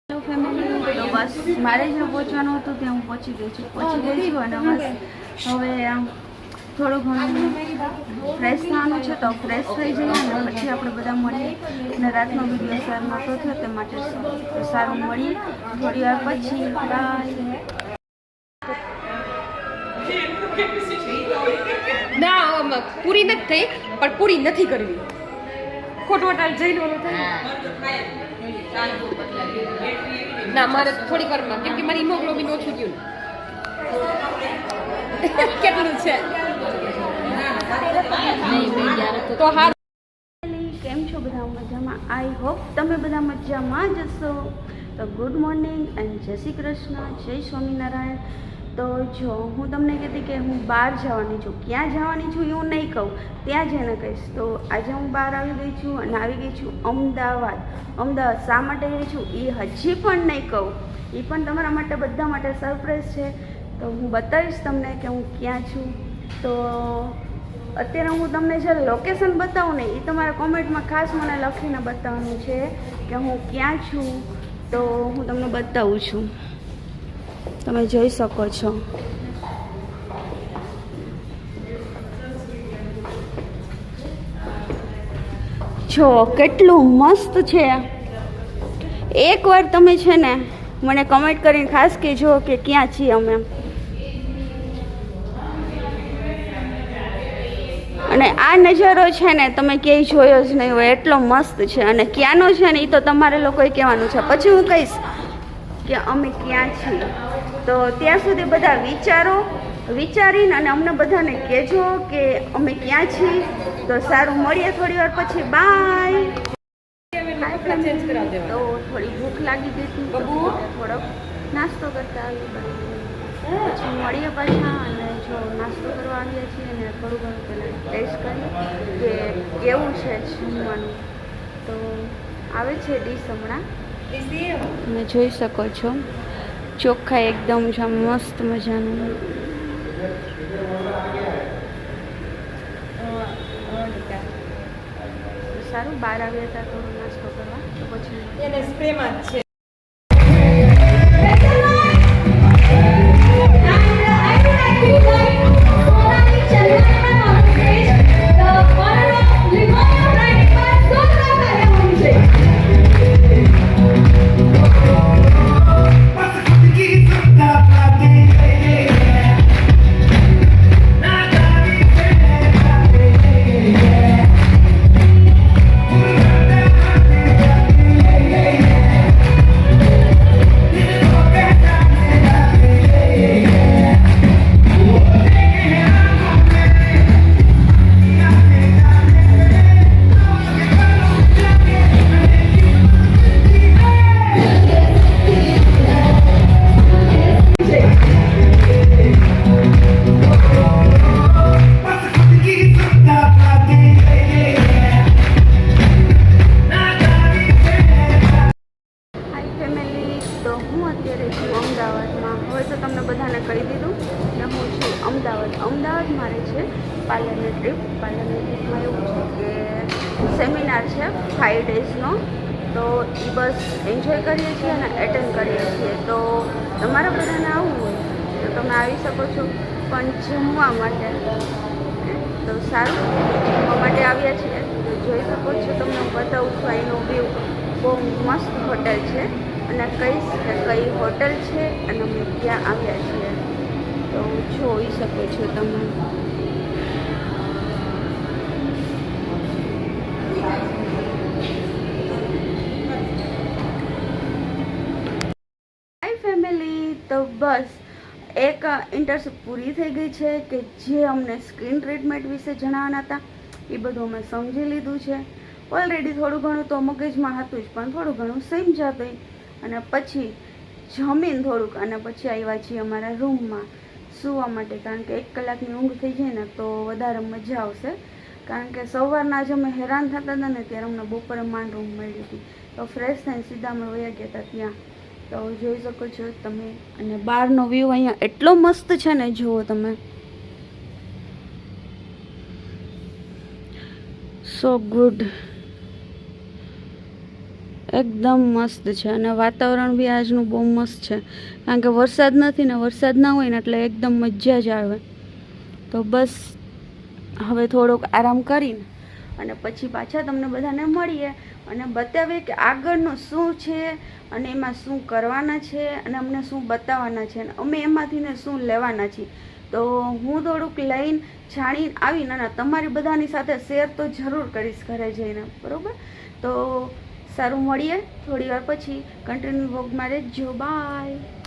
Hello family, તો બસ મારે જ્યાં પહોંચવાનું હતું ત્યાં હું પહોંચી ગઈ છું અને બસ હવે આમ થોડું ઘણું ફ્રેશ થવાનું છે તો ફ્રેશ થઈ જઈએ અને પછી આપણે બધા મળીએ અને રાતનો વિડીયો શેર નહોતો થયો તે માટે સારું મળીએ થોડી વાર પછી. ના પૂરી નથી થઈ પણ પૂરી નથી કરવી. ખોટવટાલ જઈને ઓલું થાય ના મારે થોડીક વારમાં કેમ કે મારી હિમોગ્લોબિન ઓછું થયું કેટલું છે તો હા. કેમ છો બધા મજામાં? આઈ હોપ તમે બધા મજામાં જ હશો. તો ગુડ મોર્નિંગ એન્ડ જય શ્રી કૃષ્ણ, જય સ્વામિનારાયણ. તો જો હું તમને કહેતી કે હું બહાર જવાની છું, ક્યાં જવાની છું એવું નહીં કહું, ત્યાં જઈને કહીશ. તો આજે હું બહાર આવી ગઈ છું અને આવી ગઈ છું અમદાવાદ. અમદાવાદ શા માટે ગઈ છું એ હજી પણ નહીં કહું, એ પણ તમારા માટે બધા માટે સરપ્રાઈઝ છે. તો હું બતાવીશ તમને કે હું ક્યાં છું. તો અત્યારે હું તમને જે લોકેશન બતાવું ને એ તમારા કોમેન્ટમાં ખાસ મને લખીને બતાવવાનું છે કે હું ક્યાં છું. તો હું તમને બતાવું છું, તમે જોઈ શકો છો. જો કેટલું મસ્ત છે. એકવાર તમે છે ને મને કમેન્ટ કરીને ખાસ કહેજો કે ક્યાં છીએ અમે. અને આ નજારો છે ને તમે ક્યાંય જોયો જ નહીં હોય એટલો મસ્ત છે. અને ક્યાંનો છે ને એ તો તમારે લોકોએ કહેવાનું છે, પછી હું કહીશ કે અમે ક્યાં છીએ. તો ત્યાં સુધી બધા વિચારીને અને અમને બધાને કહેજો કે અમે ક્યાં છીએ. તો સારું, મળીએ થોડી વાર પછી. બાય. તો થોડી ભૂખ લાગી ગઈ હતી, થોડોક નાસ્તો કરતા આવી, પછી મળીએ પાછા. અને જો નાસ્તો કરવા આવીએ છીએ અને થોડું ઘણું પહેલાં ટેસ્ટ કરીએ કે કેવું છે જમવાનું. તો આવે છે ડીશ હમણાં, તમે જોઈ શકો છો. ચોખ્ખા એકદમ છે, મસ્ત મજાનું. સારું, બહાર આવ્યા હતા થોડો નાસ્તો કરવા, તો પછી એને સ્પ્રેમાં જ છે. અમદાવાદ મારે છે પાર્લરની ટ્રીપમાં એવું છે કે સેમિનાર છે 5 ડેઝનો. તો એ બસ એન્જોય કરીએ છીએ અને એટેન્ડ કરીએ છીએ. તો તમારા બધાને આવવું હોય તો તમે આવી શકો છો, પણ જમવા માટે. તો સારું, જમવા માટે આવ્યા છીએ તો જોઈ શકો છો. તમને હું બતાવું છું અહીંનો વ્યૂ. બહુ મસ્ત હોટલ છે અને કહીશ કે કઈ હોટલ છે અને અમે ક્યાં આવ્યા છીએ. તો જોઈ શકો છો તમે. હાય ફેમિલી, તો બસ એક ઇન્ટર્નશિપ પૂરી થઈ ગઈ છે કે જે અમને સ્કિન ટ્રીટમેન્ટ વિશે જણાવવાના હતા એ બધું અમે સમજી લીધું છે ઓલરેડી. થોડું ઘણું તો મગજમાં હતું જ, પણ થોડું ઘણું સમજાતું. અને પછી જમીન થોડુંક અને પછી આવ્યા છીએ અમારા રૂમમાં સૂવા માટે. કારણ કે 1 કલાકની ઊંઘ થઈ જાય ને તો વધારે મજા આવશે. કારણ કે સવારના જ અમે હેરાન થતા હતા ને ત્યારે અમને બપોરે માંડ ઊંઘ મળી હતી. તો ફ્રેશ થઈને સીધા અમે વયા ગયા હતા ત્યાં. તો જોઈ શકો છો તમે. અને બહારનો વ્યૂ અહીંયા એટલો મસ્ત છે ને, જુઓ તમે. સો ગુડ. એકદમ મસ્ત છે અને વાતાવરણ બી આજનું બહુ મસ્ત છે, કારણ કે વરસાદ નથી ને, વરસાદ ના હોય ને એટલે એકદમ મજા જ આવે. તો બસ હવે થોડોક આરામ કરીને અને પછી પાછા તમને બધાને મળીએ અને બતાવીએ કે આગળનું શું છે અને એમાં શું કરવાના છે અને અમને શું બતાવવાના છે અને અમે એમાંથી ને શું લેવાના છીએ. તો હું થોડુંક લઈને જાણીને આવીને અને તમારી બધાની સાથે શેર તો જરૂર કરીશ ઘરે જઈને, બરાબર? તો સારું, મળીએ થોડી વાર પછી. કન્ટિન્યુ વ્લોગમાં રહેજો. બાય.